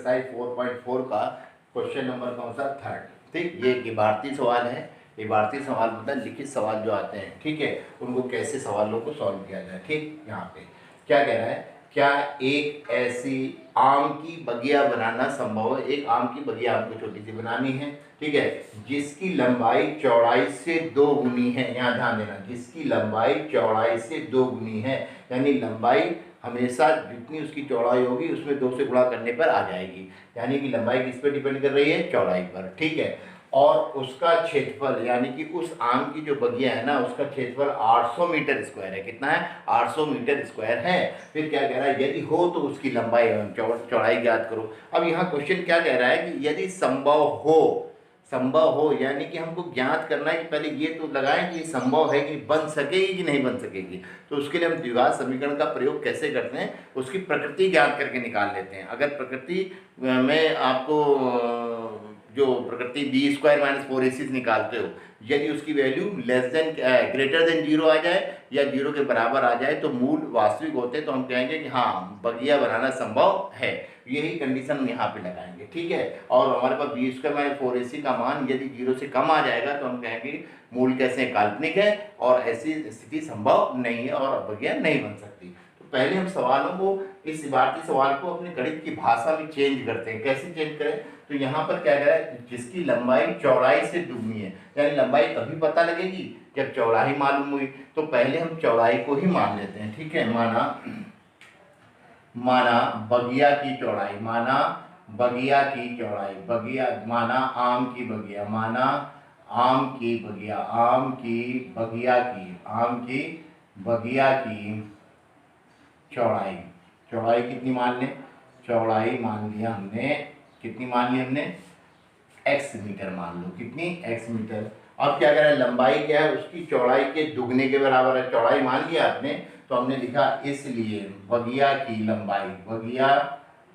Exercise 4.4 का question number कौन सा, थर्ड। ठीक, ये इबारती सवाल है। इबारती सवाल मतलब लिखित सवाल जो आते हैं, ठीक है, उनको कैसे सवालों को सॉल्व किया जाए। ठीक, यहाँ पे क्या कह रहा है, क्या एक ऐसी आम की बगिया बनाना संभव है। एक आम की बगिया आपको छोटी सी बनानी है, ठीक है, जिसकी लंबाई चौड़ाई से 2 गुनी है। यहाँ ध्यान देना, जिसकी लंबाई चौड़ाई से 2 गुनी है, यानी लंबाई हमेशा जितनी उसकी चौड़ाई होगी उसमें 2 से गुणा करने पर आ जाएगी। यानी कि लंबाई किस पर डिपेंड कर रही है, चौड़ाई पर। ठीक है, और उसका क्षेत्रफल यानी कि उस आम की जो बगिया है ना, उसका क्षेत्रफल 800 मीटर स्क्वायर है। कितना है, 800 मीटर स्क्वायर है। फिर क्या कह रहा है, यदि हो तो उसकी लंबाई एवं चौड़ाई ज्ञात करो। अब यहाँ क्वेश्चन क्या कह रहा है कि यदि संभव हो यानी कि हमको ज्ञात करना है कि पहले ये तो लगाएं कि ये संभव है कि बन सकेगी कि नहीं बन सकेगी। तो उसके लिए हम द्विघात समीकरण का प्रयोग कैसे करते हैं, उसकी प्रकृति ज्ञात करके निकाल लेते हैं। अगर प्रकृति में आपको जो प्रकृति बी स्क्वायर माइनस 4ac निकालते हो, यदि उसकी वैल्यू ग्रेटर देन 0 आ जाए या 0 के बराबर आ जाए तो मूल वास्तविक होते हैं, तो हम कहेंगे कि हाँ बगिया बनाना संभव है। यही कंडीशन हम यहाँ पे लगाएंगे। ठीक है, और हमारे पास बी स्क्वायर माइनस 4ac का मान यदि 0 से कम आ जाएगा तो हम कहेंगे मूल कैसे काल्पनिक है और ऐसी स्थिति संभव नहीं है और बगिया नहीं बन सकती। पहले हम सवालों को, इस इबारती सवाल को अपने गणित की भाषा में चेंज करते हैं। कैसे चेंज करें, तो यहाँ पर क्या कह रहा है, जिसकी लंबाई चौड़ाई से दुगनी है, यानी लंबाई तभी पता लगेगी जब चौड़ाई मालूम हुई। तो पहले हम चौड़ाई को ही मान लेते हैं। ठीक है, माना बगिया की चौड़ाई, माना बगिया की चौड़ाई, बगिया माना आम की बगिया, माना आम की बगिया, आम की बगिया की, आम की बगिया की चौड़ाई, चौड़ाई कितनी मान लें, चौड़ाई मान लिया हमने, कितनी मान ली हमने, x मीटर मान लो, कितनी, x मीटर। अब क्या करें, लंबाई क्या है, उसकी चौड़ाई के दुगने के बराबर है। चौड़ाई मान लिया आपने, तो हमने लिखा इसलिए बगिया की लंबाई, बगिया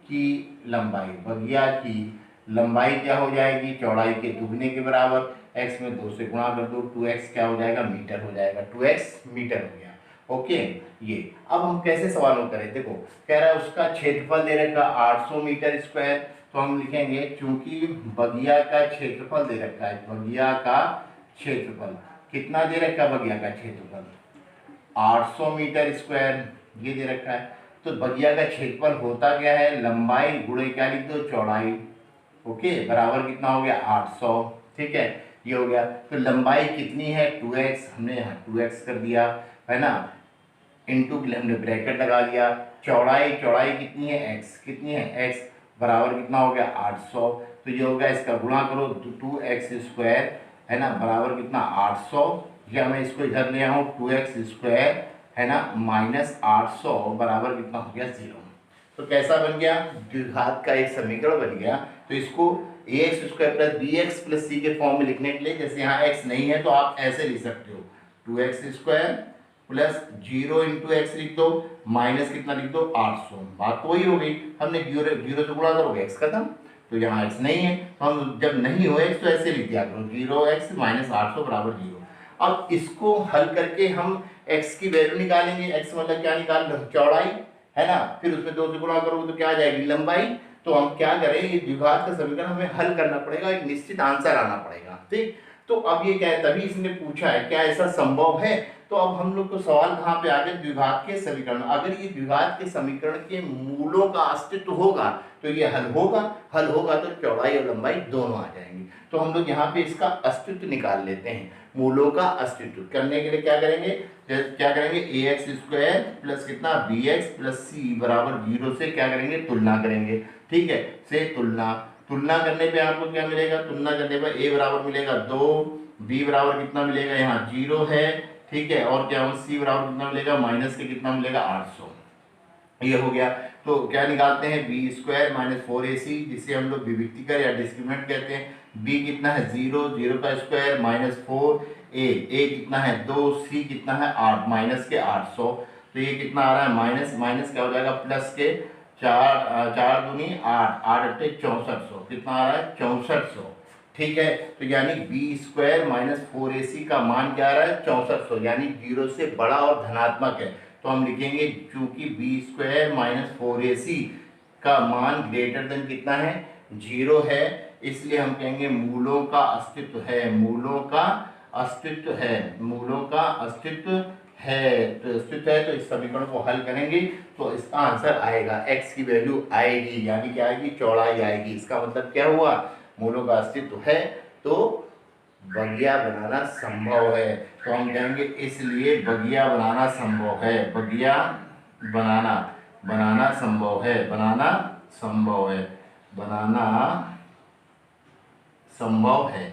की लंबाई, बगिया की लंबाई क्या हो जाएगी, चौड़ाई के दुगने के बराबर। x में 2 से गुणा कर दो, 2x क्या हो जाएगा, मीटर हो जाएगा, 2x मीटर हो गया। ओके, ये अब हम कैसे सवालों करें, देखो कह रहा है उसका क्षेत्रफल दे रखा 800 मीटर स्क्वायर, तो हम लिखेंगे चूंकि बगिया का क्षेत्रफल दे रखा है, बगिया का क्षेत्रफल कितना दे रखा है, बगिया का क्षेत्रफल 800 मीटर स्क्वायर ये दे रखा है। तो बगिया का क्षेत्रफल होता क्या है, लंबाई गुणे क्या लिख दो, चौड़ाई। ओके, बराबर कितना हो गया, 800। ठीक है, ये हो गया। तो लंबाई कितनी है, 2x, हमने यहाँ 2x कर दिया है ना, इंटू हमने ब्रैकेट लगा दिया। चौड़ाई कितनी है, x कितनी है, x बराबर कितना हो गया, 800। तो ये हो गया, इसका गुणा करो 2x स्क्वायर है ना, बराबर कितना 800, या मैं इसको इधर ले आऊँ 2x स्क्वायर है ना माइनस 800 बराबर कितना हो गया, 0। तो कैसा बन गया, द्विघात का एक समीकरण बन गया। तो इसको ax square plus bx plus c के फॉर्म में लिखने के लिए, जैसे यहाँ x नहीं है तो आप ऐसे लिख सकते हो, 2x square plus 0 into x लिख दो, माइनस कितना लिख दो, 800। बात तो वही हो गई, हमने 0 से गुणा करोगे x खत्म। तो यहाँ x नहीं है, तो हम जब नहीं हो x तो ऐसे लिख दिया करो, 0x माइनस 800 बराबर 0। अब इसको हल करके हम x की वैल्यू निकालेंगे। x मतलब क्या निकाल रहे हो, चौड़ाई है ना, फिर उसमें 2 से गुणा करोगे तो क्या आ जाएगी, लंबाई। तो हम क्या करें, ये द्विघात का समीकरण हमें हल करना पड़ेगा, एक निश्चित आंसर आना पड़ेगा। ठीक, तो अब ये क्या है, तभी इसने पूछा है क्या ऐसा संभव है। तो अब हम लोग को सवाल कहाँ पे आ गए, द्विघात के समीकरण। अगर ये द्विघात के समीकरण के मूलों का अस्तित्व होगा तो ये हल होगा तो चौड़ाई और लंबाई दोनों आ जाएंगी। तो हम लोग यहाँ पे इसका अस्तित्व निकाल लेते हैं। मूलों का अस्तित्व करने के लिए क्या करेंगे, ax स्क्वायर प्लस कितना bx प्लस c बराबर 0 से क्या करेंगे, तुलना करेंगे। ठीक है, से तुलना करने पे आपको क्या मिलेगा, तुलना करने पर a बराबर मिलेगा 2, b बराबर कितना मिलेगा, यहाँ 0 है। ठीक है, और क्या होगा, c बराबर कितना मिलेगा, माइनस के कितना मिलेगा, 800। ये हो गया। तो क्या निकालते हैं, बी स्क्वायर माइनस 4ac, जिसे हम लोग विविक्तिकर या डिस्क्रिमिनेंट कहते हैं। b कितना है, 0 का स्क्वायर माइनस 4a कितना है 2, c कितना है 8 माइनस के 800। तो ये कितना आ रहा है, माइनस क्या हो जाएगा, प्लस के 4 दूनी 8, 8 अट्ठे 6400, कितना आ रहा है, 6400। ठीक है, तो यानी बी स्क्वायर माइनस 4ac का मान क्या आ रहा है, 6400, यानी 0 से बड़ा और धनात्मक है। तो हम लिखेंगे चूंकि बी स्क्वायर माइनस 4ac का मान ग्रेटर देन कितना है, 0 है, इसलिए हम कहेंगे मूलों का अस्तित्व है, मूलों का अस्तित्व है, मूलों का अस्तित्व है। तो अस्तित्व है, तो इस समीकरण को हल करेंगे तो इसका आंसर आएगा, x की वैल्यू आएगी, यानी क्या आएगी, चौड़ाई आएगी। इसका मतलब क्या हुआ, मूलों का अस्तित्व है तो बगिया बनाना संभव है। तो हम कहेंगे इसलिए बगिया बनाना संभव है, बगिया बनाना बनाना संभव है, बनाना संभव है, बनाना संभव है,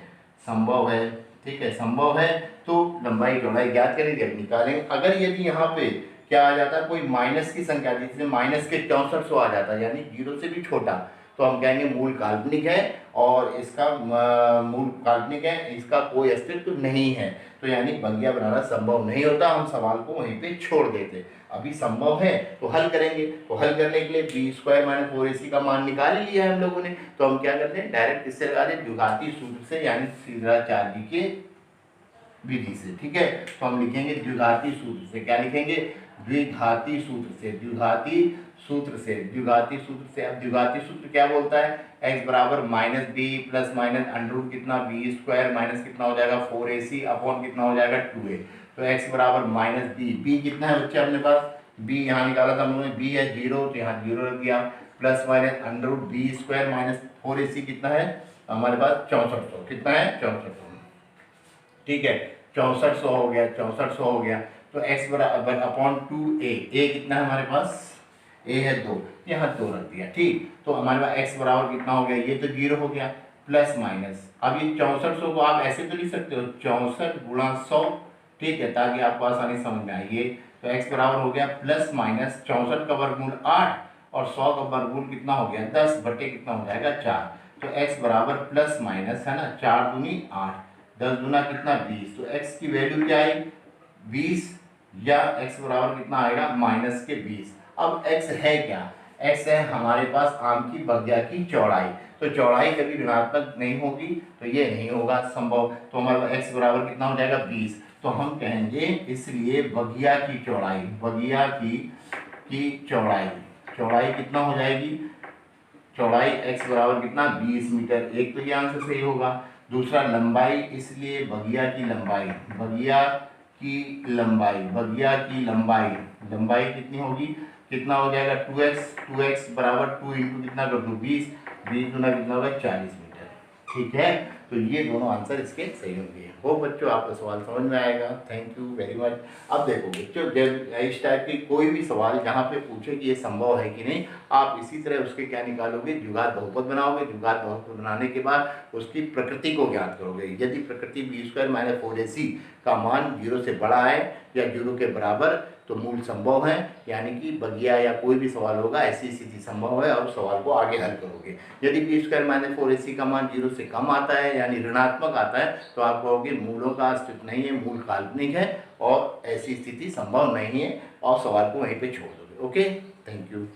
संभव है, ठीक है, संभव है। तो लंबाई चौड़ाई ज्ञात करेंगे, अब निकालेंगे। अगर यदि यहाँ पे क्या आ जाता है, कोई माइनस की संख्या, जिसमें माइनस के 6400 आ जाता है, यानी 0 से भी छोटा, तो हम कहेंगे मूल काल्पनिक है और इसका मूल काल्पनिक है, इसका कोई अस्तित्व नहीं है। तो यानी बगिया बनाना संभव नहीं होता, हम सवाल को वहीं पे छोड़ देते। अभी संभव है तो हल करेंगे। तो हल करने के लिए बी स्क्वायर माइनस 4ac का मान निकाल ही लिया है हम लोगों ने। तो हम क्या करते हैं, डायरेक्ट इससे लगा दें, द्विघाती सूत्र से, यानी सीधाचार्य के विधि से, ठीक है। तो हम लिखेंगे द्विघाती सूत्र से, क्या लिखेंगे, द्विघाती सूत्र से, द्विघाती सूत्र से, द्विघाती सूत्र से। अब द्विघाती सूत्र क्या बोलता है, x बराबर minus B plus minus under root कितना, बी स्क्वायर माइनस कितना हो जाएगा 4ac अपॉन कितना हो जाएगा 2a। तो x बराबर माइनस बी, बी कितना है बच्चे अपने पास, बी यहाँ निकाला था हम लोगों ने, बी है 0, तो यहाँ 0 रख दिया, plus minus under root B square minus 4ac कितना है हमारे पास 6400, कितना है 6400, ठीक है, 6400 हो गया, 6400 हो गया। तो x बराबर अपॉन 2a, a कितना है हमारे पास, a है 2, यहाँ 2 रख दिया, ठीक। तो हमारे पास x बराबर कितना हो गया, ये तो 0 हो गया, प्लस माइनस, अब ये 6400 को आप ऐसे तो लिख सकते हो 64 गुणा 100, ठीक है, ताकि आपको आसानी समझ में आइए। तो x बराबर हो गया प्लस माइनस 64 का वर्गमूल 8 और 100 का वर्गमूल कितना हो गया 10 बटे कितना हो जाएगा 4। तो x बराबर प्लस माइनस है ना, 4 दूनी 8, 10 गुना कितना 20। तो x की वैल्यू क्या आई 20, या x बराबर कितना आएगा माइनस के 20। अब x है क्या, x है हमारे पास आम की बगिया की चौड़ाई। तो चौड़ाई कभी ऋणात्मक नहीं होगी, तो ये नहीं होगा संभव। तो हमारे पास x बराबर कितना हो जाएगा 20। तो हम कहेंगे इसलिए बगिया की चौड़ाई, बगिया की चौड़ाई, चौड़ाई कितना हो जाएगी, चौड़ाई x बराबर कितना 20 मीटर। एक तो ये आंसर सही होगा। दूसरा लंबाई, इसलिए बगिया की लंबाई, बगिया की लंबाई, बगिया की लंबाई, लंबाई कितनी होगी, कितना हो जाएगा 2x, 2x बराबर 2 इंटू कितना कर दूँ 20, 20 गुना कितना होगा 40 मीटर, ठीक है। तो ये दोनों आंसर इसके सही होंगे। हो बच्चों, आपका सवाल समझ में आएगा। Thank you very much. अब देखो बच्चों, जब इस टाइप की कोई भी सवाल जहाँ पे पूछे कि ये संभव है कि नहीं, आप इसी तरह उसके क्या निकालोगे, द्विघात बहुपद बनाओगे। द्विघात बहुपद बनाने के बाद उसकी प्रकृति को ज्ञात करोगे। यदि प्रकृति बी स्क्वायर माइनस 4ac का मान 0 से बड़ा है या 0 के बराबर, तो मूल संभव है, यानी कि बगिया या कोई भी सवाल होगा ऐसी स्थिति संभव है और सवाल को आगे हल करोगे। यदि बी स्क्वायर माइनस 4ac का मान 0 से कम आता है यानी ऋणात्मक आता है, तो आप कहोगे मूलों का अस्तित्व नहीं है, मूल काल्पनिक है और ऐसी स्थिति संभव नहीं है, और सवाल को वहीं पे छोड़ दोगे। Okay, thank you.